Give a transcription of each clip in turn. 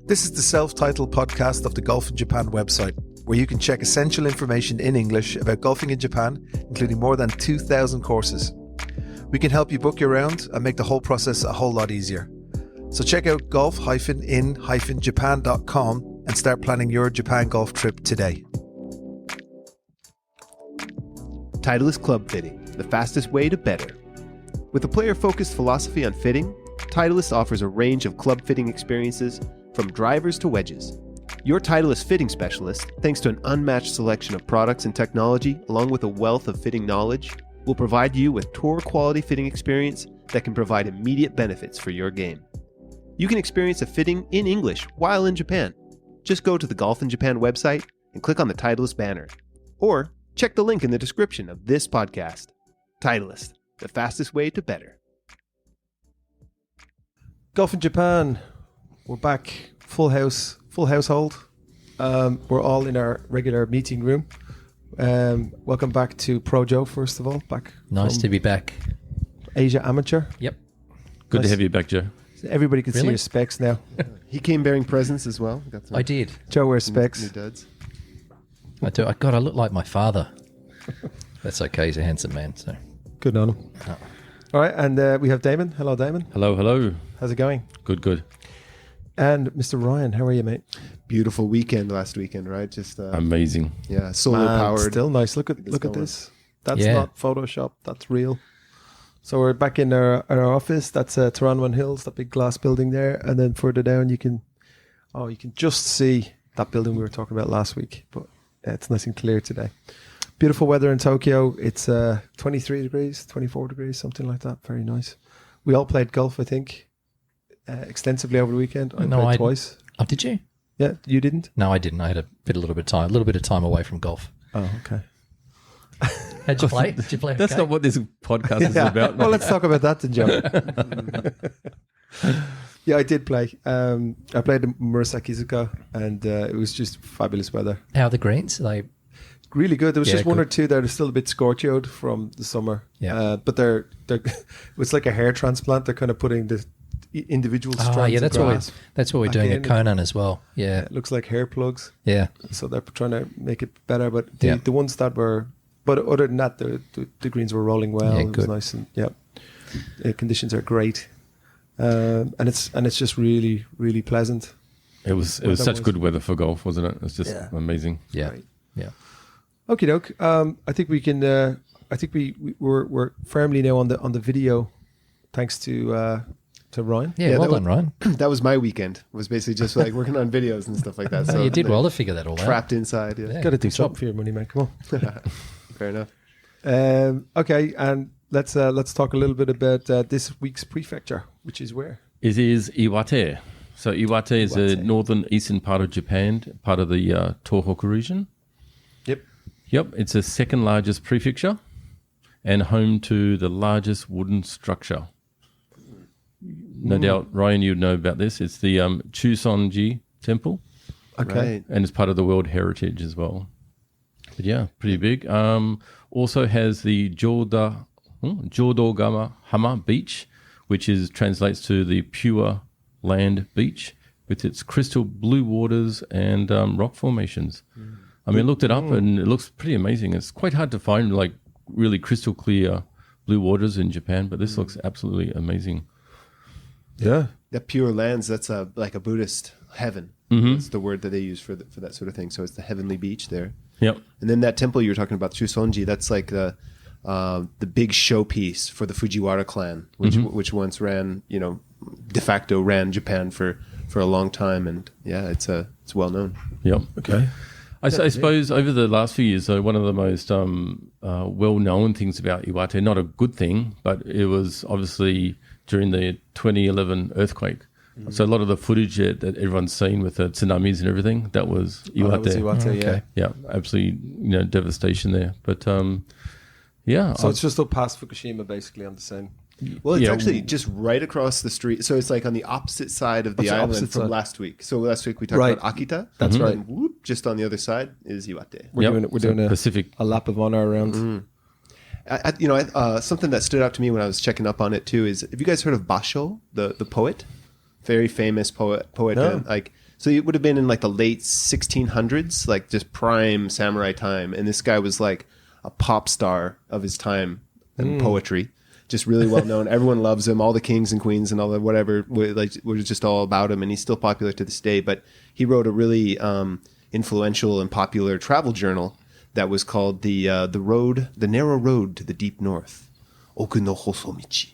This is the self-titled podcast of the Golf in Japan website, where you can check essential information in English about golfing in Japan, including more than 2,000 courses. We can help you book your round and make the whole process a whole lot easier. So check out golf-in-japan.com and start planning your Japan golf trip today. Titleist Club Fitting, the fastest way to better. With a player-focused philosophy on fitting, Titleist offers a range of club fitting experiences from drivers to wedges. Your Titleist fitting specialist, thanks to an unmatched selection of products and technology, along with a wealth of fitting knowledge, will provide you with tour-quality fitting experience that can provide immediate benefits for your game. You can experience a fitting in English while in Japan. Just go to the Golf in Japan website and click on the Titleist banner. Or check the link in the description of this podcast. Titleist, the fastest way to better. Golf in Japan. We're back, full household. We're all in our regular meeting room. Welcome back to Pro Joe, first of all. Nice to be back. Asia Amateur. Yep. Good to have you back, Joe. Everybody can see your specs now. He came bearing presents as well. I did. Joe wears specs. New duds. I do. I look like my father. That's okay. He's a handsome man. So Good on him. Oh. All right, and we have Damon. Hello, Damon. Hello. How's it going? Good. And Mr. Ryan, how are you, mate? Beautiful weekend last weekend, right? Just Amazing. yeah, solar powered. Still nice. Look at going. this. That's Yeah. not Photoshop. That's real. So we're back in our office. That's Toronwan Hills, that big glass building there. And then further down, you can just see that building we were talking about last week. But it's nice and clear today. Beautiful weather in Tokyo. It's 23 degrees, 24 degrees, something like that. Very nice. We all played golf, I think, extensively over the weekend. I played twice. Oh, did you? Yeah, you didn't? No, I didn't. I had a little bit of time away from golf. Oh, okay. How'd you play? Did you play? That's okay? not what this podcast is about. Well, let's talk about that then, Joe. Yeah, I did play. I played in Murasakizuka, and it was just fabulous weather. How are the greens? Are they Really good. There was just one good. or two that are still a bit scorchoed from the summer. Yeah. But they're it's like a hair transplant. They're kind of putting the individual strands Oh, yeah, of grass. that's what we're back doing in. at Conan as well. Yeah. It looks like hair plugs. Yeah. So they're trying to make it better. But Yeah. the ones that were, but other than that, the greens were rolling well. Yeah, it was good. nice, and the conditions are great. And it's just really, really pleasant. It was Weather such was- good weather for golf, wasn't it? It's just Yeah. amazing. Yeah. Right. Yeah. Okie doke. I think we can. I think we're firmly now on the video, thanks to Ryan. Yeah, Yeah, well that done, Ryan. That was my weekend. It was basically just like working on videos and stuff like that. So you did well to figure that all out. Trapped inside. Yeah. Yeah. Got to do good something job. for your money, man. Come on. Fair enough. Okay, and let's talk a little bit about this week's prefecture, which is where. It is Iwate. So Iwate is the Iwate. northern eastern part of Japan, part of the Tohoku region. Yep, it's the second largest prefecture and home to the largest wooden structure. No doubt, Ryan, you'd know about this. It's the Chusonji Temple, Okay. Right. and it's part of the World Heritage as well. But yeah, pretty big. Also has the Jodogama Hama Beach, which translates to the Pure Land Beach, with its crystal blue waters and rock formations. I mean, I looked it up and it looks pretty amazing. It's quite hard to find like really crystal clear blue waters in Japan, but this looks absolutely amazing. Yeah. That Pure Lands, that's like a Buddhist heaven. Mm-hmm. That's the word that they use for that sort of thing. So it's the heavenly beach there. Yep. And then that temple you were talking about, Chusonji, that's like the big showpiece for the Fujiwara clan, which once ran, de facto ran Japan for a long time. And yeah, it's well known. Yep. Okay. I suppose over the last few years, one of the most well-known things about Iwate, not a good thing, but it was obviously during the 2011 earthquake. So a lot of the footage that everyone's seen with the tsunamis and everything, that was Iwate. That was Iwate, yeah. Okay. Yeah, absolutely, devastation there. But yeah, So it's just up past Fukushima, basically, on the same. Well, it's Yeah. actually just right across the street. So it's like on the opposite side of the Opposite island from side. last week. So last week we talked Right. about Akita. That's right. And whoop, just on the other side is Iwate. We're doing a Pacific. a lap of honor around. Something that stood out to me when I was checking up on it too is, have you guys heard of Basho, the poet? Very famous poet. No. And So it would have been in like the late 1600s, like just prime samurai time. And this guy was like a pop star of his time in poetry, just really well known. Everyone loves him. All the kings and queens and all the whatever were just all about him. And he's still popular to this day. But he wrote a really influential and popular travel journal that was called the narrow road to the deep north, Oku no Hosomichi,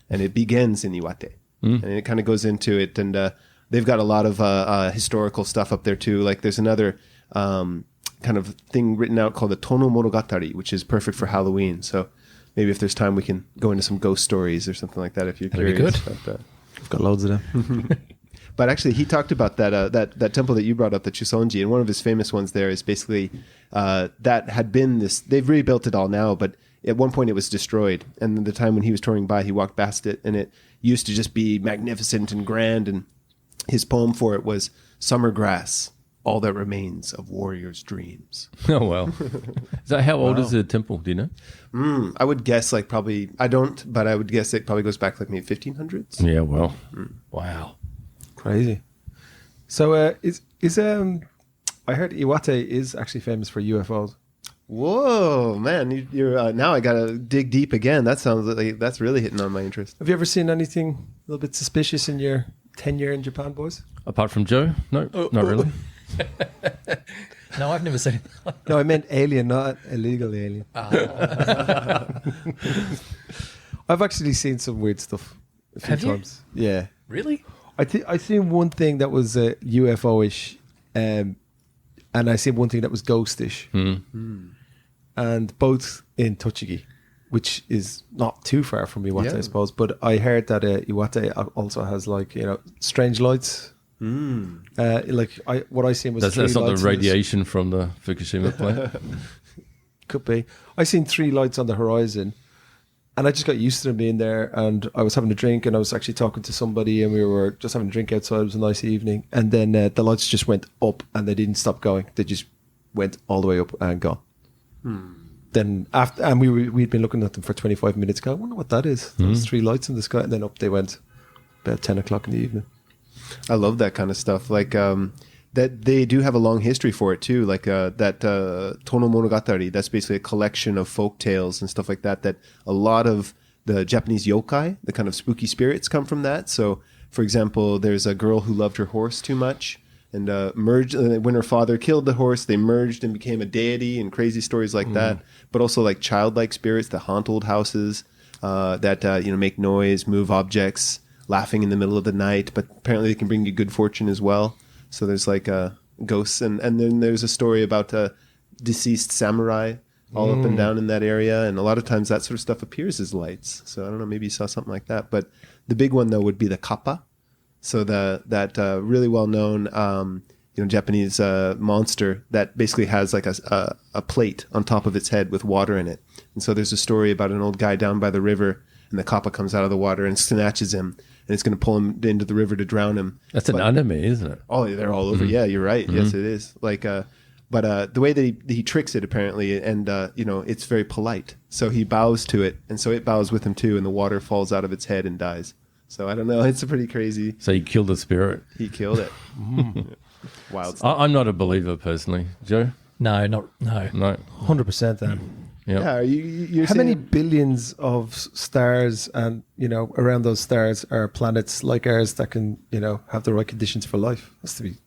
and it begins in Iwate, and it kind of goes into it, and they've got a lot of historical stuff up there too. Like there's another kind of thing written out called the Tono Monogatari, which is perfect for Halloween. So maybe if there's time, we can go into some ghost stories or something like that if you're That'd curious. be good. I've got loads of them. But actually, he talked about that temple that you brought up, the Chusonji, and one of his famous ones there is basically that had been this. They've rebuilt it all now, but at one point it was destroyed. And the time when he was touring by, he walked past it, and it used to just be magnificent and grand. And his poem for it was "Summer grass, all that remains of warriors' dreams." Oh, well. So how old is the temple? Do you know? I would guess like probably I don't, but I would guess it probably goes back like maybe 1500s. Yeah, well. Wow. Crazy. So is I heard Iwate is actually famous for UFOs. Whoa, man! You're now I gotta dig deep again. That sounds like that's really hitting on my interest. Have you ever seen anything a little bit suspicious in your tenure in Japan, boys? Apart from Joe? No, not really. No, I've never seen it. No, I meant alien, not illegal alien. I've actually seen some weird stuff a few Have you? times. Yeah. Really? I seen one thing that was UFO-ish, and I seen one thing that was ghostish, and both in Tochigi, which is not too far from Iwate, I suppose. But I heard that Iwate also has like strange lights. What I seen was That's three not the lights radiation from the Fukushima plant. Could be. I seen three lights on the horizon. And I just got used to them being there, and I was having a drink, and I was actually talking to somebody, and we were just having a drink outside. It was a nice evening, and then the lights just went up, and they didn't stop going. They just went all the way up and gone. Then after, and we'd been looking at them for 25 minutes. Going, I wonder what that is. There's three lights in the sky, and then up they went about 10 o'clock in the evening. I love that kind of stuff. Like that they do have a long history for it too. Like that Tono Monogatari, that's basically a collection of folk tales and stuff like that. That a lot of the Japanese yokai, the kind of spooky spirits, come from that. So, for example, there's a girl who loved her horse too much and merged. When her father killed the horse, they merged and became a deity, and crazy stories like that. But also like childlike spirits that haunt old houses, that make noise, move objects, laughing in the middle of the night. But apparently, they can bring you good fortune as well. So there's like ghosts, and then there's a story about a deceased samurai all up and down in that area, and a lot of times that sort of stuff appears as lights. So I don't know, maybe you saw something like that. But the big one though would be the kappa. So that really well known Japanese monster that basically has like a plate on top of its head with water in it. And so there's a story about an old guy down by the river, and the kappa comes out of the water and snatches him, and it's going to pull him into the river to drown him. That's an anime, isn't it? Oh, they're all over. Yeah, you're right. Yes, it is. Like, but the way that he tricks it apparently, and it's very polite. So he bows to it, and so it bows with him too, and the water falls out of its head and dies. So I don't know. It's a pretty crazy. So he killed the spirit. He killed it. Wild stuff. I'm not a believer personally. Joe? No. 100% then. Yeah, you're How saying, many billions of stars and, around those stars are planets like ours that can, have the right conditions for life? Has to be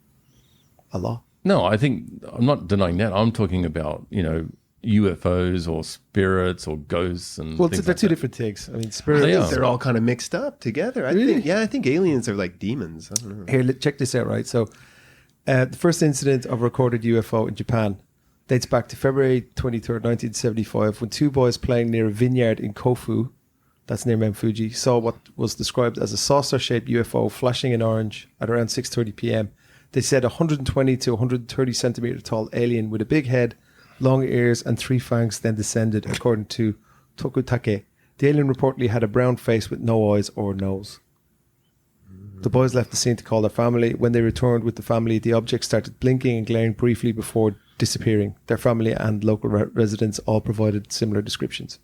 a lot. No, I think I'm not denying that. I'm talking about, UFOs or spirits or ghosts and Well, things they're like two that. different things. I mean, spirit. They are. they're all kind of mixed up together. Really? I think aliens are like demons. I don't know. Here, check this out, right? So, the first incident of recorded UFO in Japan dates back to February 23rd, 1975, when two boys playing near a vineyard in Kofu, that's near Mount Fuji, saw what was described as a saucer-shaped UFO flashing in orange at around 6:30 p.m. They said 120 to 130 centimeter tall alien with a big head, long ears, and three fangs then descended, according to Tokutake. The alien reportedly had a brown face with no eyes or nose. The boys left the scene to call their family. When they returned with the family, the object started blinking and glaring briefly before disappearing. Their family and local residents all provided similar descriptions.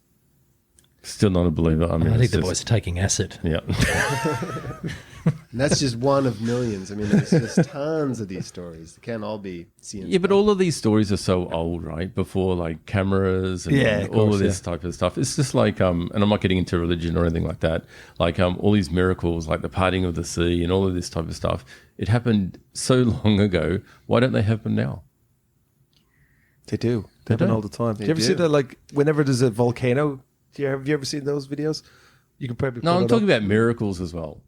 Still not a believer. I mean, I think it's the just- boys are taking acid. Yeah. And that's just one of millions. I mean, there's just tons of these stories. They can't all be seen. Yeah, but all of these stories are so old, right? Before like cameras and of all course, of this type of stuff. It's just like, and I'm not getting into religion or anything like that. Like all these miracles, like the parting of the sea and all of this type of stuff. It happened so long ago. Why don't they happen now? They do. They happen don't. all the time. Do They you ever do. see that? Like whenever there's a volcano, have you ever seen those videos? You can probably. No, pull I'm it talking up. about miracles as well.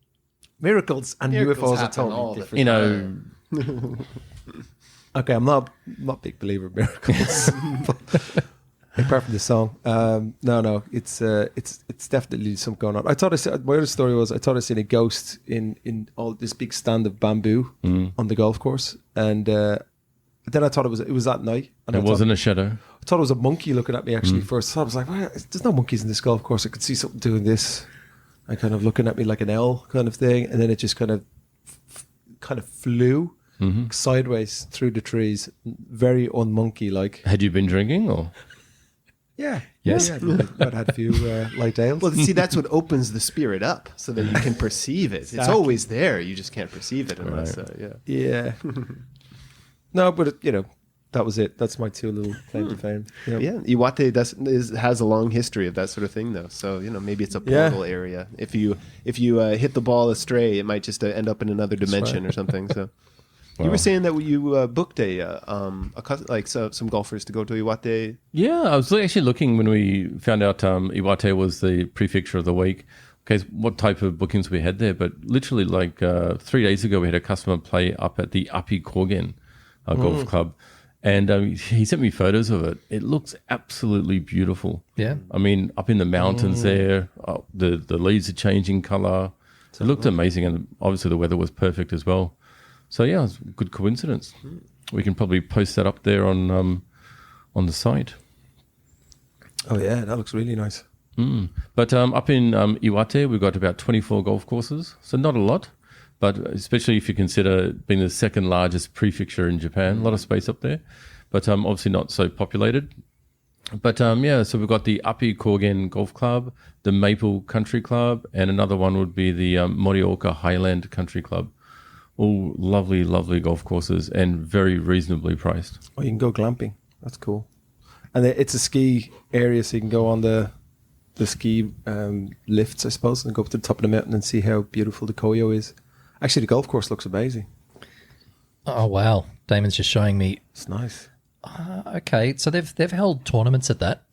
Miracles and Miracles UFOs are happen all totally the different. Okay, I'm not a big believer in miracles, but apart from the song, no, it's definitely something going on. My other story was I thought I seen a ghost in all this big stand of bamboo on the golf course, and then I thought it was at night, and It wasn't a shadow. I thought it was a monkey looking at me actually first. So I was like, well, there's no monkeys in this golf course. I could see something doing this, and kind of looking at me like an L kind of thing, and then it just kind of flew sideways through the trees, very unmonkey like. Had you been drinking or? Yeah. Yes. Yeah, I'd had a few light ales. Well, see, that's what opens the spirit up so that you can perceive it. It's Exactly. always there. You just can't perceive it unless, Yeah. No, but that was it. That's my two little claim to fame. You know. Yeah, Iwate has a long history of that sort of thing, though. So maybe it's a Yeah. portal area. If you hit the ball astray, it might just end up in another dimension or something. So you were saying that you booked some golfers to go to Iwate. Yeah, I was actually looking when we found out Iwate was the prefecture of the week. Okay, what type of bookings we had there? But literally, like 3 days ago, we had a customer play up at the Api Korgen golf club, and he sent me photos of it. It looks absolutely beautiful. Yeah. I mean, up in the mountains there, the leaves are changing color. It looked amazing, and obviously the weather was perfect as well. So yeah, it was a good coincidence. We can probably post that up there on the site. Oh yeah, that looks really nice. But up in Iwate, we've got about 24 golf courses, so not a lot. But especially if you consider being the second largest prefecture in Japan, a lot of space up there. But obviously not so populated. But so we've got the Api Korgen Golf Club, the Maple Country Club, and another one would be the Morioka Highland Country Club. All lovely, lovely golf courses and very reasonably priced. Oh, you can go glamping. That's cool. And it's a ski area, so you can go on the ski lifts, I suppose, and go up to the top of the mountain and see how beautiful the Koyo is. Actually, the golf course looks amazing. Oh wow, Damon's just showing me. It's nice. Okay, so they've held tournaments at that.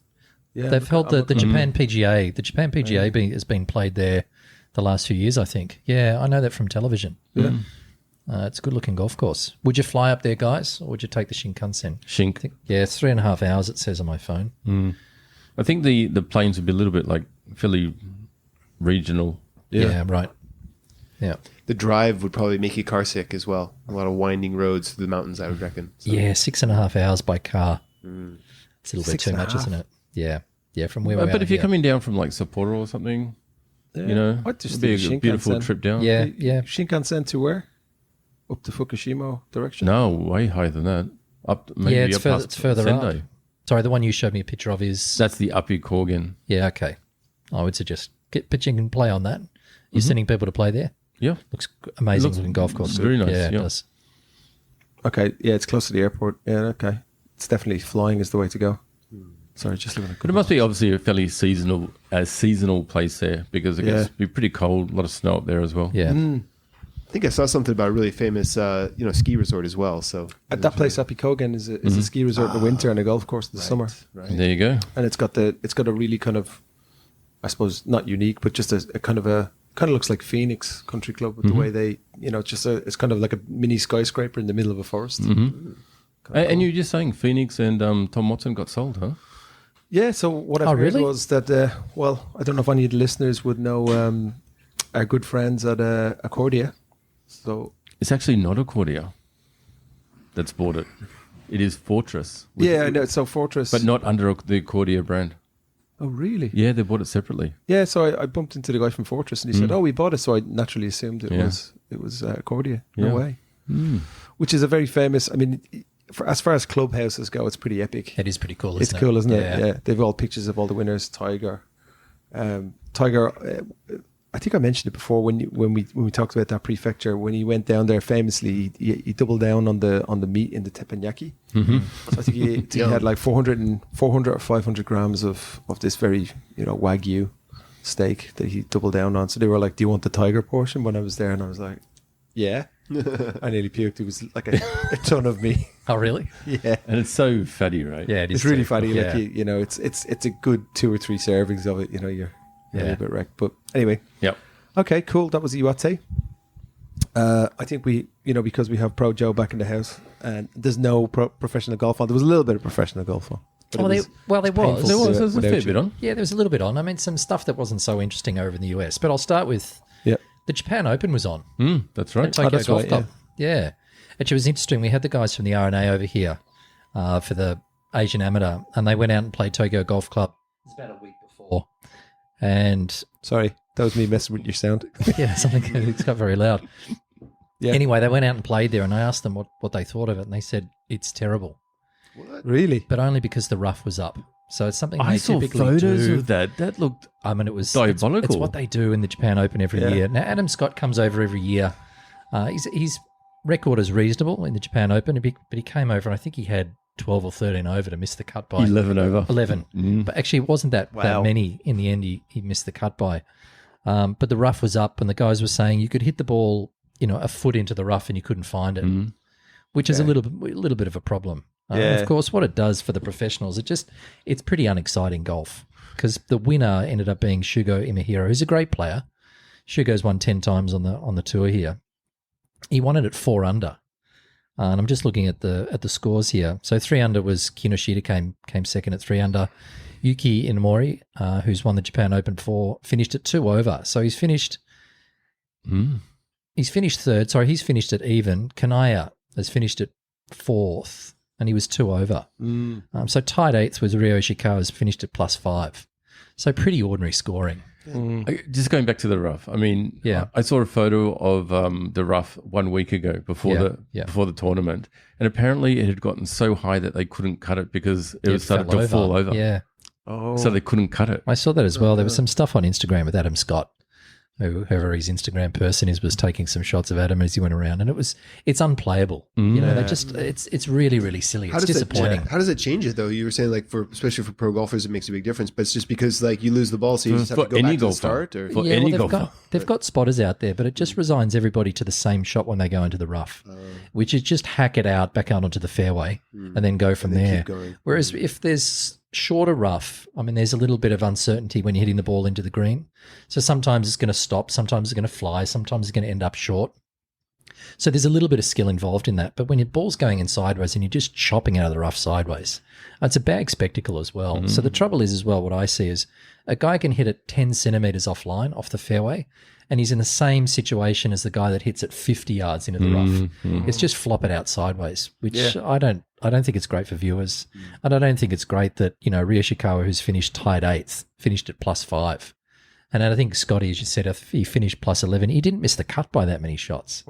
Yeah, They've held the Japan PGA. The Japan PGA has been played there the last few years, I think. Yeah, I know that from television. Yeah. It's a good-looking golf course. Would you fly up there, guys, or would you take the Shinkansen? Shink. Yeah, it's 3.5 hours, it says on my phone. I think the planes would be a little bit like fairly regional. Yeah, right. Yeah. The drive would probably make you car sick as well. A lot of winding roads through the mountains, I would reckon. So. Yeah, 6.5 hours by car. It's a little bit too much, 6.5. isn't it? Yeah. Yeah, from where we are. But if you're yeah. coming down from like Sapporo or something, I'd just it'd be do a beautiful Shinkansen. trip down. Yeah, yeah. Shinkansen to where? Up to Fukushima direction? No, way higher than that. Up maybe Yeah, it's up further, past it's further Sendai. up. Sorry, the one you showed me a picture of is... That's the Api Korgen. Yeah, okay. I would suggest get pitching and play on that. You're sending people to play there? Yeah. Looks amazing Looks looking golf course. very nice, Yeah, it yeah. does. Okay, yeah, it's close to the airport. Yeah, okay. It's definitely flying is the way to go. Sorry, just looking at But it must be obviously a fairly seasonal place there because it gets to be pretty cold, a lot of snow up there as well. Yeah. I think I saw something about a really famous, ski resort as well. So At that place, Apikogen is a ski resort in the winter and a golf course in the summer. Right. There you go. And it's got a really kind of, I suppose not unique, but just a kind of looks like Phoenix Country Club with the way they, it's kind of like a mini skyscraper in the middle of a forest. And you're just saying Phoenix and Tom Watson got sold, huh? Yeah. So what I've Oh, heard really? was that, I don't know if any of the listeners would know our good friends at Accordia. So It's actually not Accordia that's bought it. It is Fortress. yeah, I know. So Fortress, But not under the Accordia brand. oh really? Yeah, they bought it separately. Yeah, so I bumped into the guy from Fortress, and he said, "Oh, we bought it." So I naturally assumed it Yeah. was Accordia. Yeah. No way. Which is a very famous. I mean, as far as clubhouses go, it's pretty epic. It is pretty cool, isn't It's it? cool, isn't it? Yeah, they've all pictures of all the winners. Tiger, I think I mentioned it before when we talked about that prefecture. When he went down there, famously, he doubled down on the meat in the teppanyaki. Mm-hmm. So I think he had like 400 or 500 grams of this very wagyu steak that he doubled down on. So they were like, "Do you want the tiger portion?" When I was there, and I was like, "Yeah." I nearly puked. It was like a ton of meat. Oh, really? Yeah, And it's so fatty, right? Yeah, it is. it's really too. fatty. Yeah. Like it's a good 2 or 3 servings of it. You're a little bit wrecked. But anyway, Yep. okay, cool. That was Iwate. I think we, because we have Pro Joe back in the house, and there's no professional golf on. There was a little bit of professional golf on. But There was. painful There to do was it a fair without bit you. on. Yeah, there was a little bit on. I mean, some stuff that wasn't so interesting over in the US. But I'll start with Yeah. the Japan Open was on. That's At right. Tokyo that's Golf right, Club. Yeah. Actually, it was interesting. We had the guys from the RNA over here for the Asian Amateur, and they went out and played Tokyo Golf Club. It was about a week before. And Sorry, that was me messing with your sound. yeah, it's got very loud. Yeah. Anyway, they went out and played there, and I asked them what they thought of it, and they said it's terrible, Really? but only because the rough was up. So it's something I they saw typically photos do. of that. That looked I mean, it was diabolical. It's what they do in the Japan Open every Yeah. year. Now, Adam Scott comes over every year. His record is reasonable in the Japan Open, but he came over, and I think he had 12 or 13 over to miss the cut by 11 over. 11. But actually, it wasn't that Wow. many in the end. He missed the cut by. But the rough was up, and the guys were saying you could hit the ball, a foot into the rough, and you couldn't find it, which is a little bit of a problem. Yeah. Of course, what it does for the professionals, it's pretty unexciting golf, because the winner ended up being Shugo Imahiro, who's a great player. Shugo's won 10 times on the tour here. He won it at 4 under. And I'm just looking at the scores here. So 3 under was Kinoshita came second at 3 under. Yuki Inamori, who's won the Japan Open before, finished at 2 over. So he's finished third. Sorry, he's finished at even. Kanaya has finished at 4th, and he was 2 over. So tied 8th was Ryo Ishikawa's finished at +5. So pretty ordinary scoring. Just going back to the rough. I mean, Yeah. I saw a photo of the rough 1 week ago before the tournament, and apparently it had gotten so high that they couldn't cut it because it started to fall over. Yeah. Oh, So they couldn't cut it. I saw that as well. There was some stuff on Instagram with Adam Scott, whoever his Instagram person is, was taking some shots of Adam as he went around, and it's unplayable. They just it's really, really silly. It's disappointing. How does it change it though? You were saying especially for pro golfers, it makes a big difference. But it's just because you lose the ball, so you just have For to go any back to the golfer. start. Or For any golfer. They've got spotters out there, but it just resigns everybody to the same shot when they go into the rough, which is just hack it out back out onto the fairway and then go from there. keep going. Whereas if there's shorter rough, I mean, there's a little bit of uncertainty when you're hitting the ball into the green. So sometimes it's going to stop, sometimes it's going to fly, sometimes it's going to end up short. So there's a little bit of skill involved in that. But when your ball's going in sideways and you're just chopping out of the rough sideways, it's a bag spectacle as well. So the trouble is as well, what I see is a guy can hit it 10 centimetres offline, off the fairway, and he's in the same situation as the guy that hits it 50 yards into the rough. It's just flop it out sideways, which I don't think it's great for viewers. And I don't think it's great that, Ryo Ishikawa, who's finished tied 8th, finished at +5. And I think Scotty, as you said, he finished +11. He didn't miss the cut by that many shots.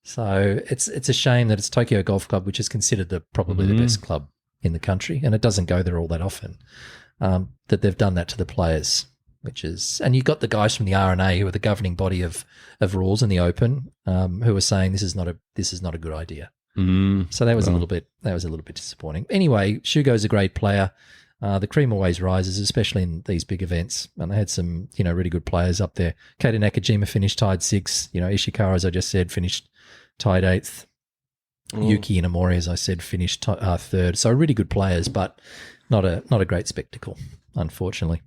So it's a shame that it's Tokyo Golf Club, which is considered probably the best club in the country, and it doesn't go there all that often, that they've done that to the players. And you got the guys from the RNA, who are the governing body of rules in the Open, who are saying this is not a good idea. So that was a little bit disappointing. Anyway, Shugo's a great player. The cream always rises, especially in these big events, and they had some really good players up there. Keita Nakajima finished tied 6th. Ishikawa, as I just said, finished tied 8th. Yuki Inamori, as I said, finished 3rd. So really good players, but not a great spectacle, unfortunately.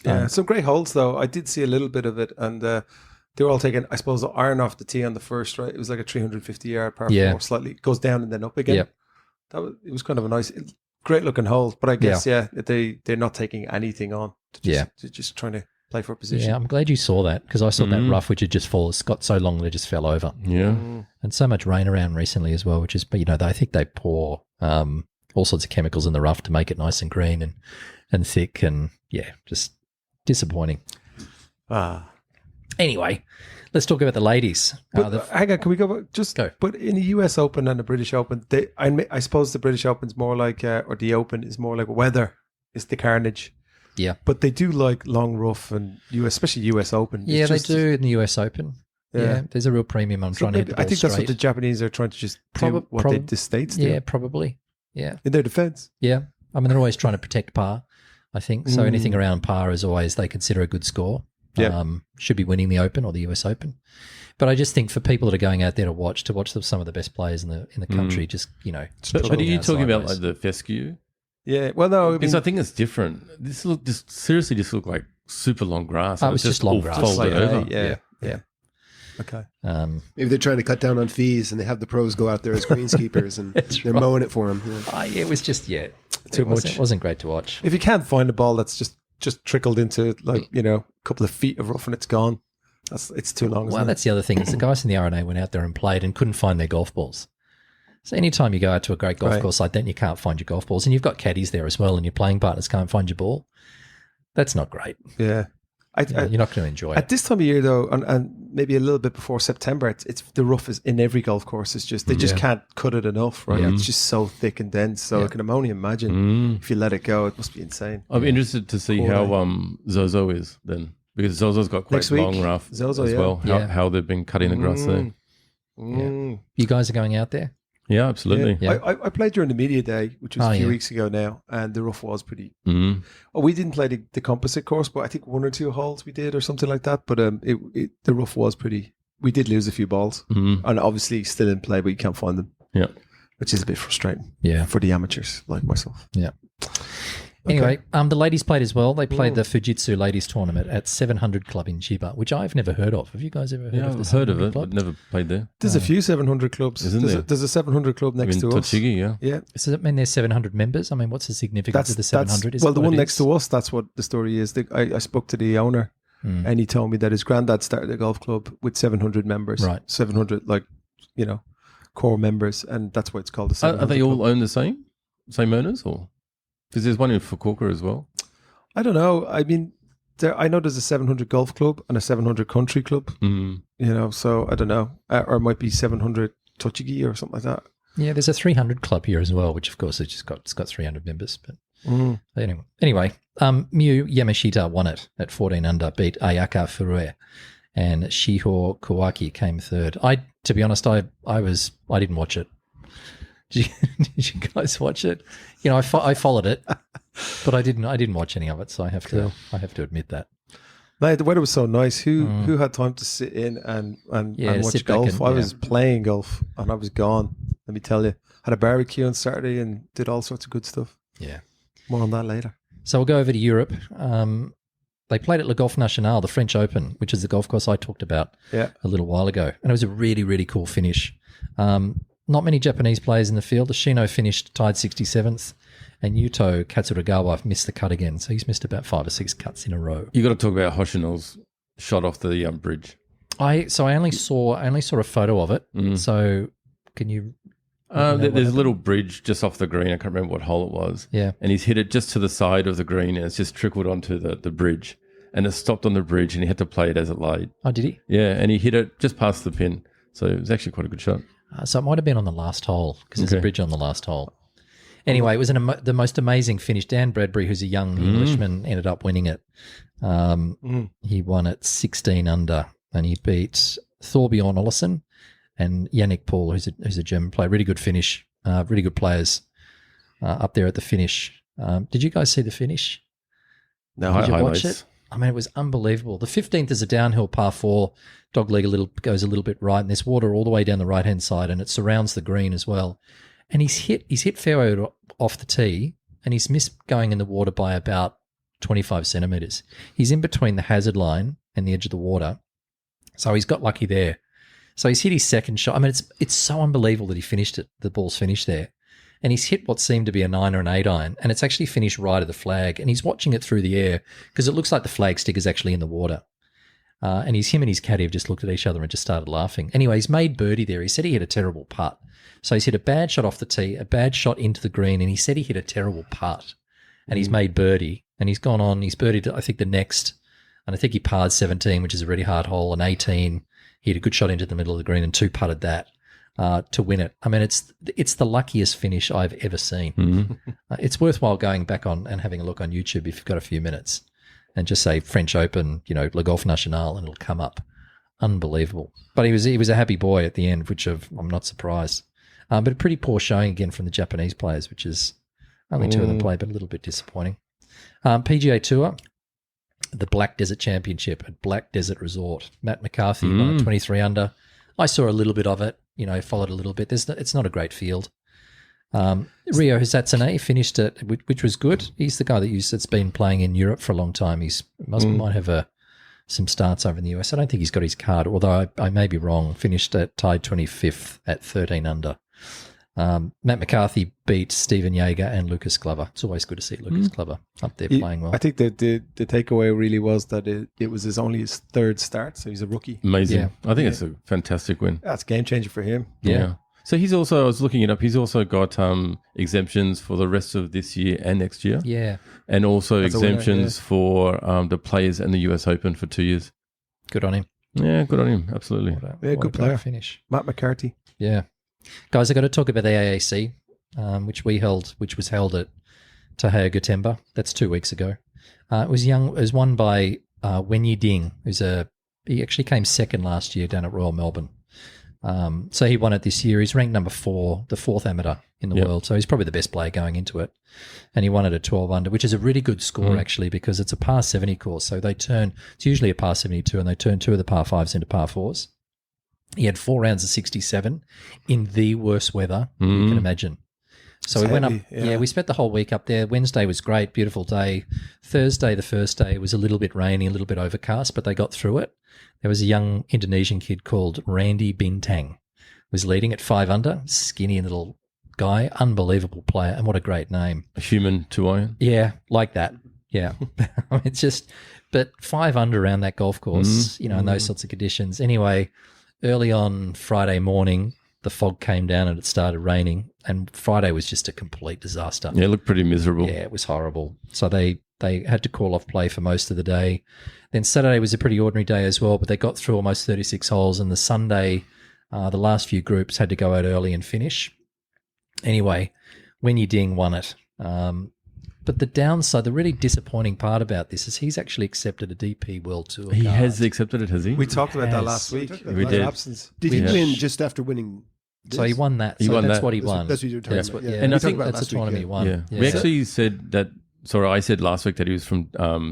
yeah. Some great holes though. I did see a little bit of it, and they were all taking, I suppose, the iron off the tee on the first, right? It was like a 350-yard par 4, slightly goes down and then up again. Yep. It was kind of a nice, great looking hole. But I guess they're not taking anything on. They're just trying to play for position. Yeah, I'm glad you saw that, because I saw that rough, which had just got so long that it just fell over. Yeah. And so much rain around recently as well, which is, I think they pour all sorts of chemicals in the rough to make it nice and green and thick, and just disappointing. Anyway, let's talk about the ladies. But hang on, can we go back? Just Go. But in the US Open and the British Open, I suppose the British Open's more like, or the Open is more like weather is the carnage. Yeah. But they do like long rough and especially US Open. It's Yeah, just- they do in the US Open. Yeah, there's a real premium on So trying to hit the ball I think that's what the straight. Japanese are trying to just do. What the States do Yeah, probably. Yeah. in their defense. Yeah. I mean, they're always trying to protect par, I think. So anything around par is always they consider a good score. Yeah. Should be winning the Open or the US Open. But I just think for people that are going out there to watch some of the best players in the country, just, But are you talking about sideways. like the fescue? Yeah. Well, no, Because I think it's different. This seriously just look like super long grass. Oh, it's just long all grass. folded like, over. yeah. Okay. Maybe they're trying to cut down on fees, and they have the pros go out there as greenskeepers, and they're mowing it for them. It was just, Too much. It wasn't great to watch. If you can't find a ball that's just trickled into a couple of feet of rough and it's gone, it's too long. Well, isn't it? that's the other thing is the guys in the RNA went out there and played and couldn't find their golf balls. So anytime you go out to a great golf Right. course like that and you can't find your golf balls and you've got caddies there as well and your playing partners can't find your ball, that's not great. Yeah. You're not going to enjoy At it. this time of year, though, and maybe a little bit before September, it's the rough is in every golf course. It's just they just can't cut it enough, right? It's just so thick and dense. So I can only imagine if you let it go, it must be insane. I'm interested to see how Zozo is then, because Zozo's got quite Next week, long rough Zozo, as yeah. well. Yeah. How they've been cutting the grass there. You guys are going out there? Yeah, absolutely. Yeah. I played during the media day, which was a few yeah. weeks ago now, and the rough was pretty. Mhm. Oh, we didn't play the composite course, but I think 1 or 2 holes we did or something like that. But the rough was pretty. We did lose a few balls, and obviously still in play, but you can't find them. Yeah. Which is a bit frustrating. Yeah. For the amateurs like myself. Yeah. Anyway, the ladies played as well. They played the Fujitsu Ladies Tournament at 700 Club in Chiba, which I've never heard of. Have you guys ever heard Yeah, of the I've heard of 700 it, Club? but never played there. There's a few 700 clubs. Isn't there's there? There's a 700 club next In to us. Tochigi, yeah. Yeah. Does that mean there's 700 members? I mean, what's the significance of the 700? Is well, it the what one it next is? to us, that's what the story is. I spoke to the owner, and he told me that his granddad started a golf club with 700 members. Right. 700, core members, and that's why it's called the 700 Are they all club. own the same owners, or because there's one in Fukuoka as well? I don't know. I mean, I know there's a 700 golf club and a 700 country club. So I don't know. Or it might be 700 Tochigi or something like that. Yeah, there's a 300 Club here as well, which of course it's got 300 members. But anyway, Miyu Yamashita won it at 14 under, beat Ayaka Furue, and Shiho Kawaki came third. To be honest, I didn't watch it. Did you guys watch it? I followed it, but I didn't watch any of it. So I have to admit that. Mate, the weather was so nice. Who had time to sit in and to watch sit back golf? and- I was playing golf and I was gone. Let me tell you. Had a barbecue on Saturday and did all sorts of good stuff. Yeah. More on that later. So we'll go over to Europe. They played at Le Golf National, the French Open, which is the golf course I talked about a little while ago. And it was a really, really cool finish. Not many Japanese players in the field. Ashino finished tied 67th, and Yuto Katsuragawa missed the cut again. So he's missed about 5 or 6 cuts in a row. You got to talk about Hoshino's shot off the bridge. I only saw a photo of it. So can you? There's a little bridge just off the green. I can't remember what hole it was. Yeah. And he's hit it just to the side of the green, and it's just trickled onto the bridge. And it stopped on the bridge, and he had to play it as it laid. Oh, did he? Yeah, and he hit it just past the pin. So it was actually quite a good shot. So it might have been on the last hole because there's a bridge on the last hole. Anyway, it was the most amazing finish. Dan Bradbury, who's a young Englishman, ended up winning it. He won at 16 under, and he beat Thorbjorn Olesen and Yannick Paul, who's a German player. Really good finish. Really good players up there at the finish. Did you guys see the finish? No, Did you watch highlights. it? I mean, it was unbelievable. The 15th is a downhill par 4. Dogleg goes a little bit right, and there's water all the way down the right-hand side, and it surrounds the green as well. And he's hit fairway off the tee, and he's missed going in the water by about 25 centimetres. He's in between the hazard line and the edge of the water, so he's got lucky there. So he's hit his second shot. I mean, it's so unbelievable that he finished it. The ball's finished there. And he's hit what seemed to be a 9 or an 8 iron, and it's actually finished right of the flag. And he's watching it through the air because it looks like the flag stick is actually in the water. And him and his caddy have just looked at each other and just started laughing. Anyway, he's made birdie there. He said he hit a terrible putt. So he's hit a bad shot off the tee, a bad shot into the green, and he said he hit a terrible putt. And he's made birdie, and he's gone on. He's birdied, I think, the next, and I think he parred 17, which is a really hard hole, and 18. He hit a good shot into the middle of the green and 2 putted that. to win it. I mean, it's the luckiest finish I've ever seen. Mm-hmm. It's worthwhile going back on and having a look on YouTube if you've got a few minutes and just say French Open, Le Golf National, and it'll come up. Unbelievable. But he was a happy boy at the end, which I'm not surprised. But a pretty poor showing again from the Japanese players, which is only 2 of them play, but a little bit disappointing. PGA Tour, the Black Desert Championship at Black Desert Resort. Matt McCarthy won at 23 under. I saw a little bit of it, followed a little bit. It's not a great field. Rio Hisatsune finished it, which was good. He's the guy that's been playing in Europe for a long time. Might have some starts over in the US. I don't think he's got his card, although I may be wrong. Finished tied 25th at 13 under. Matt McCarthy beat Stephen Yeager and Lucas Glover. It's always good to see Lucas Glover up there playing well. I think that the takeaway really was that it was only his 3rd start, so he's a rookie. Amazing. Yeah. I think it's a fantastic win. That's a game changer for him. Yeah. So I was looking it up, he's also got exemptions for the rest of this year and next year. Yeah. And also That's a winner, exemptions for the players and the US Open for 2 years. Good on him. Yeah, good on him. Absolutely. What Yeah, a good great player. finish. Matt McCarthy. Yeah. Guys, I got to talk about the AAC, which was held at Tahao Gotemba. That's 2 weeks ago. It was won by Wenyi Ding, he actually came second last year down at Royal Melbourne. So he won it this year. He's ranked number 4, the 4th amateur in the world. So he's probably the best player going into it. And he won it at 12 under, which is a really good score actually, because it's a par 70 course. So it's usually a par 72, and they turn 2 of the par 5s into par 4s. He had 4 rounds of 67 in the worst weather you can imagine. So we went up. Yeah, we spent the whole week up there. Wednesday was great, beautiful day. Thursday, the first day, was a little bit rainy, a little bit overcast, but they got through it. There was a young Indonesian kid called Randy Bintang, was leading at 5 under, skinny little guy, unbelievable player, and what a great name. A human to iron. Yeah, like that. Yeah, it's just, but 5 under around that golf course, in those sorts of conditions. Anyway, early on Friday morning, the fog came down and it started raining, and Friday was just a complete disaster. Yeah, it looked pretty miserable. Yeah, it was horrible. So they had to call off play for most of the day. Then Saturday was a pretty ordinary day as well, but they got through almost 36 holes, and the Sunday, the last few groups had to go out early and finish. Anyway, Wenyi Ding won it. But the downside, the really disappointing part about this is he's actually accepted a DP World Tour He card. has accepted it, has he? We talked about that Has. last week. We did. Absence. Did he Yeah. win just after winning this? So he won that. He So won that's that. what he won. That's what you were talking That's about. what, Yeah. yeah, And I I think think that's the tournament he won. Yeah. Yeah. We actually said that. Sorry, I said last week that he was from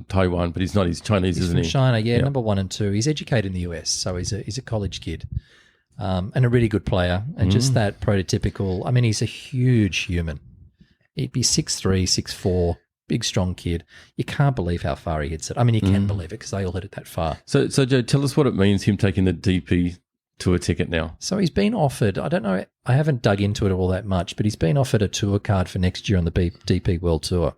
Taiwan, but he's not. He's Chinese, He's isn't from he? China, yeah, Yeah. number 1 and 2. He's educated in the US, so he's a college kid, and a really good player, and just that prototypical. I mean, he's a huge human. He'd be 6'3", 6'4", big strong kid. You can't believe how far he hits it. I mean, you can believe it because they all hit it that far. So Joe, tell us what it means him taking the DP Tour ticket now. So he's been offered. I don't know. I haven't dug into it all that much, but he's been offered a tour card for next year on the DP World Tour,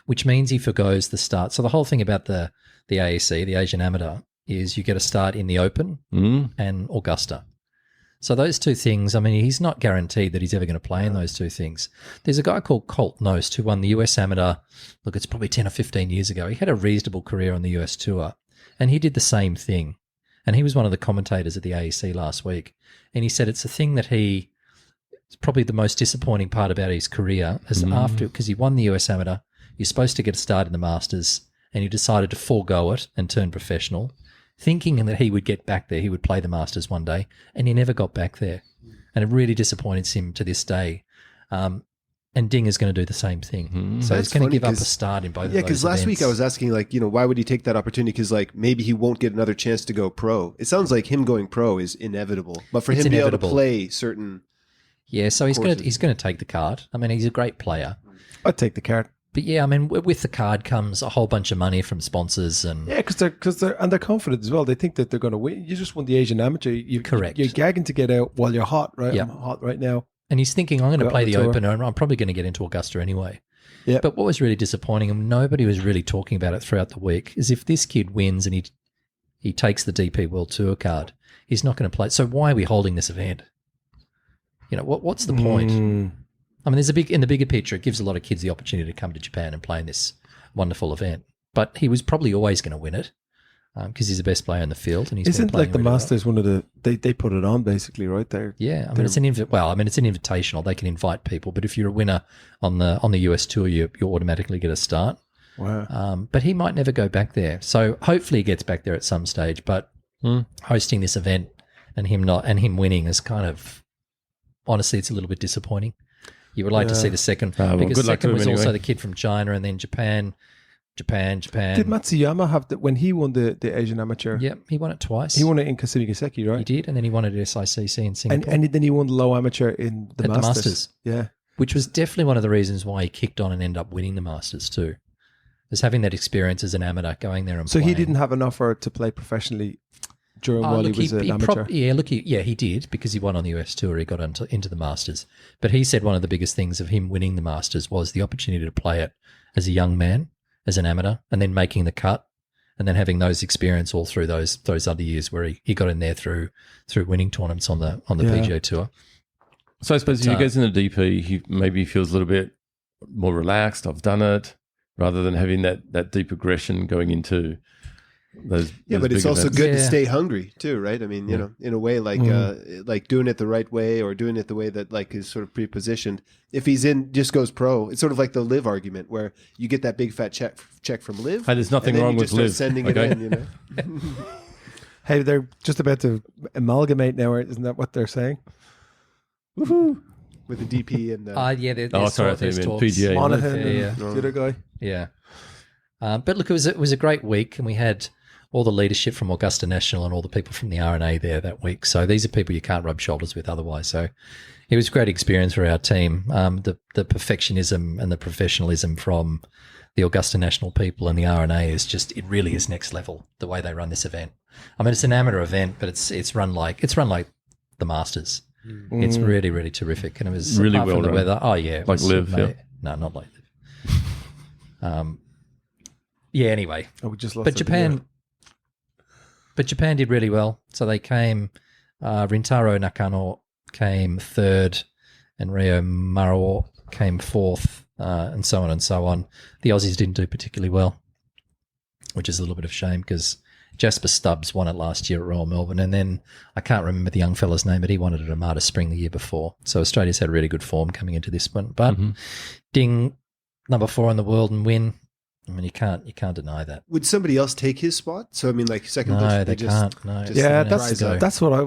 which means he forgoes the start. So the whole thing about the AAC, the Asian Amateur, is you get a start in the Open and Augusta. So those two things, I mean, he's not guaranteed that he's ever going to play in those two things. There's a guy called Colt Knost who won the US Amateur, look, it's probably 10 or 15 years ago. He had a reasonable career on the US Tour, and he did the same thing. And he was one of the commentators at the AAC last week. And he said it's the thing that it's probably the most disappointing part about his career is after, because he won the US Amateur, you're supposed to get a start in the Masters, and he decided to forego it and turn professional, thinking that he would get back there, he would play the Masters one day, and he never got back there. And it really disappoints him to this day. And Ding is going to do the same thing. So That's he's going to funny give up a 'cause- start in both of those Yeah, because last week I events. was asking, why would he take that opportunity? Because, maybe he won't get another chance to go pro. It sounds like him going pro is inevitable. But for It's him to be able inevitable. to play certain... Yeah, so he's courses. going to take the card. I mean, he's a great player. I'd take the card. But yeah, I mean, with the card comes a whole bunch of money from sponsors and Yeah, because they're confident as well. They think that they're going to win. You just won the Asian Amateur. Correct. You're gagging to get out while you're hot, right? Yep. I'm hot right now. And he's thinking, I'm going to Go play on the the tour. Open, and I'm probably going to get into Augusta anyway. Yeah. But what was really disappointing, and nobody was really talking about it throughout the week, is if this kid wins and he takes the DP World Tour card, he's not going to play. So why are we holding this event? What's the point? I mean, in the bigger picture, it gives a lot of kids the opportunity to come to Japan and play in this wonderful event. But he was probably always going to win it. because he's the best player in the field. And he's been Isn't playing like the really well. Masters one of the they put it on basically, right there? Yeah, I mean it's an invitational. They can invite people, but if you're a winner on the US tour, you automatically get a start. Wow. But he might never go back there. So hopefully he gets back there at some stage. But hosting this event and him winning is kind of, honestly, it's a little bit disappointing. You would like to see the second, well, because good luck to second him was also anyway. the kid from China, and then Japan. Did Matsuyama have when he won the Asian Amateur? Yeah, he won it twice. He won it in Kasumi-Gaseki, right? He did, and then he won it at SICC in Singapore. And then he won the low amateur in the At the Masters. Masters. Yeah. Which was definitely one of the reasons why he kicked on and ended up winning the Masters too. Was having that experience as an amateur, going there and So playing. he didn't have an offer to play professionally during while he was an amateur. He did, because he won on the US tour. He got into the Masters. But he said one of the biggest things of him winning the Masters was the opportunity to play it as a young man, as an amateur, and then making the cut, and then having those experience all through those other years where he got in there through winning tournaments on the PGA Tour. So I suppose if he goes in the DP, he maybe feels a little bit more relaxed. I've done it, rather than having that deep aggression going into those. Yeah, those but it's big also events. good to Yeah. stay hungry too, right? I mean, you know, in a way, like doing it the right way, or doing it the way that like is sort of pre-positioned. If he's just goes pro, it's sort of like the Live argument, where you get that big fat check from Live. Hey, there's nothing and then wrong you with just start Live, sending okay? it in, you know. Hey, they're just about to amalgamate now, isn't that what they're saying? With the DP and Sorry, I thought you meant PGA. Monaghan Yeah, and the other guy. Yeah. But look, it was a great week, and we had all the leadership from Augusta National and all the people from the RNA there that week. So these are people you can't rub shoulders with otherwise. So it was a great experience for our team. The perfectionism and the professionalism from the Augusta National people and the RNA it really is next level, the way they run this event. I mean, it's an amateur event, but it's run like the Masters. It's really, really terrific. And it was Really apart from well the run. weather. Oh yeah. It Like was, Live, mate. yeah. No, not like Live. Yeah, anyway. Oh, we just lost But Japan did really well. So they came, Rintaro Nakano came third, and Ryo Marawa came fourth, and so on and so on. The Aussies didn't do particularly well, which is a little bit of a shame, because Jasper Stubbs won it last year at Royal Melbourne, and then I can't remember the young fella's name, but he won it at Armada Spring the year before. So Australia's had really good form coming into this one. But Ding, number 4 in the world and win. I mean, you can't deny that. Would somebody else take his spot? So I mean, like second place. No, they can't. No. just- Yeah, rise up. that's what I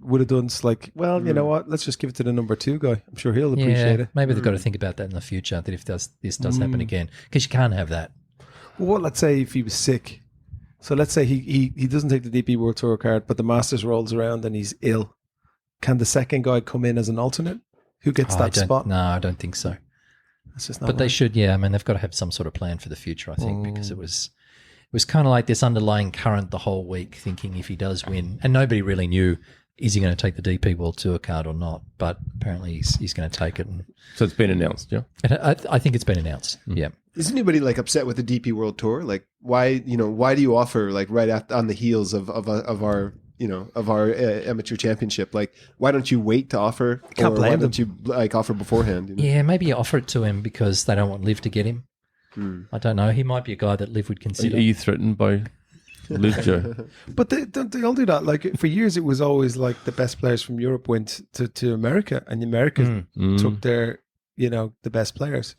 would have done. It's like, well, you know what? Let's just give it to the number 2 guy. I'm sure he'll appreciate it. Maybe they've got to think about that in the future, that if this does happen again, because you can't have that. Well, let's say if he was sick. So let's say he doesn't take the DP World Tour card, but the Masters rolls around and he's ill. Can the second guy come in as an alternate? Who gets that spot? No, I don't think so. That's just not But they right. should, yeah. I mean, they've got to have some sort of plan for the future, I think, because it was kind of like this underlying current the whole week, thinking if he does win, and nobody really knew, is he going to take the DP World Tour card or not? But apparently he's going to take it. And So it's been announced, yeah? I think it's been announced. Yeah. Is anybody like upset with the DP World Tour? Like, why do you offer like right on the heels of our amateur championship? Like, why don't you wait to offer? Can't blame why them. don't you like offer beforehand? You know? Yeah, maybe you offer it to him because they don't want Liv to get him. I don't know. He might be a guy that Liv would Are consider. you threatened by Liv, Joe? But they all do that. Like for years, it was always like the best players from Europe went to America, and America took their, the best players,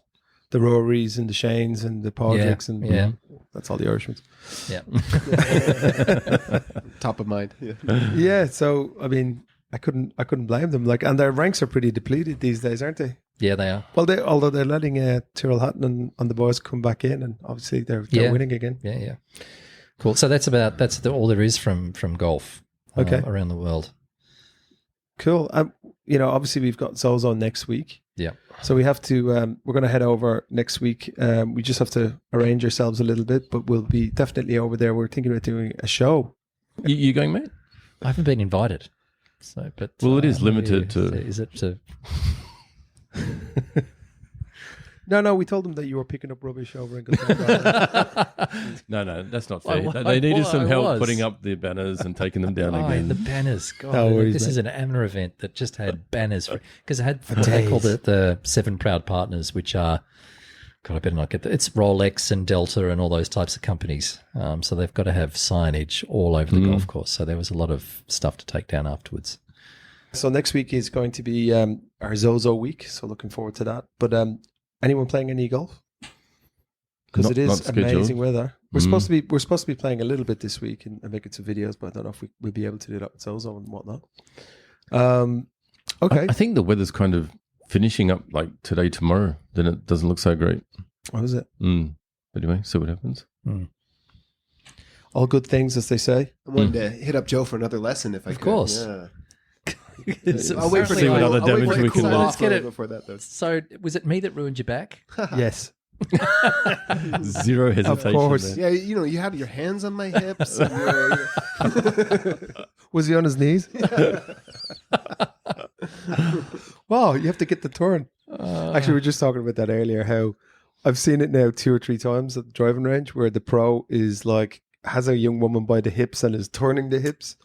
the Rorys and the Shanes and the Padraics, and that's all the Irishmen. Yeah. Top of mind. Yeah. Yeah, so I mean, I couldn't blame them. Like, and their ranks are pretty depleted these days, aren't they? Yeah, they are. Well, although they're letting Tyrrell Hatton and the boys come back in, and obviously they're winning again. Yeah. Cool. So that's all there is from golf around the world. Cool. Obviously we've got Zozo next week. Yeah. So we have to, we're going to head over next week. We just have to arrange ourselves a little bit, but we'll be definitely over there. We're thinking about doing a show. You going, mate? I haven't been invited. So, but Well, it is limited to... Is it to? No, we told them that you were picking up rubbish over in Gotemba. No, that's not fair. I They needed some help was. putting up the banners and taking them down Oh, again. the banners. God, No worries, this mate. is an amateur event that just had banners because it had what they call the 7 proud partners, which are God, I better not get that. It's Rolex and Delta and all those types of companies. So they've got to have signage all over the golf course. So there was a lot of stuff to take down afterwards. So next week is going to be our Zozo week. So looking forward to that. But anyone playing any golf? Because it is amazing weather. We're supposed to be playing a little bit this week and making some videos, but I don't know if we'll be able to do that with Zozo and whatnot. Okay. I think the weather's kind of finishing up like today, tomorrow. Then it doesn't look so great. What is it? But anyway, see what happens. All good things, as they say. I wanted to hit up Joe for another lesson if I could. Of course. Yeah. I'll wait for See what other damage we can do. Let's get it. Before that, though. So was it me that ruined your back? Yes. Zero hesitation. Of course. there. Yeah, you had your hands on my hips. And Was he on his knees? Wow, you have to get the turn. Actually, we were just talking about that earlier, how I've seen it now 2 or 3 times at the driving range where the pro is like, has a young woman by the hips and is turning the hips.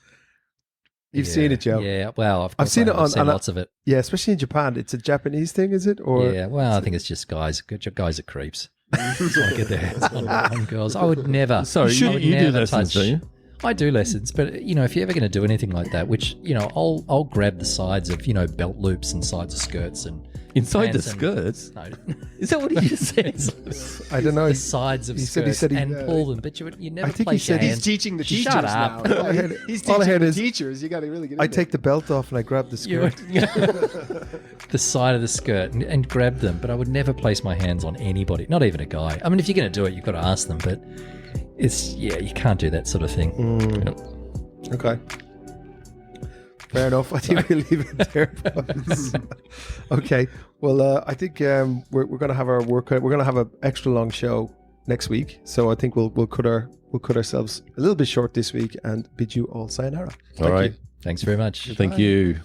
You've seen it, Joe. Yeah, well, I've seen it on lots of it. Yeah, especially in Japan. It's a Japanese thing, is it? Or Yeah, well, I think it's just guys. Guys are creeps. Just want to get their hands on girls. I would never. Sorry, I would you do never lessons, touch. do you? I do lessons, but if you're ever going to do anything like that, which I'll grab the sides of belt loops and sides of skirts and Inside the pants and- skirts? No, Is that what he just said? I don't know. the sides of He said- skirts he said he- and pull them, but you never I think he place your said he's hands. he's teaching the teachers Shut up. now. All I heard- He's all I teaching heard the is- teachers. You got to really get. I take the belt off and I grab the You skirt. the side of the skirt and grab them, but I would never place my hands on anybody, not even a guy. I mean, if you're going to do it, you've got to ask them, but you can't do that sort of thing. Okay. Fair enough. I think we'll leave it there. boys. Okay. Well, I think we're going to have our workout. We're going to have an extra long show next week, so I think we'll cut ourselves a little bit short this week and bid you all sayonara. All right. Thanks very much. Thank you.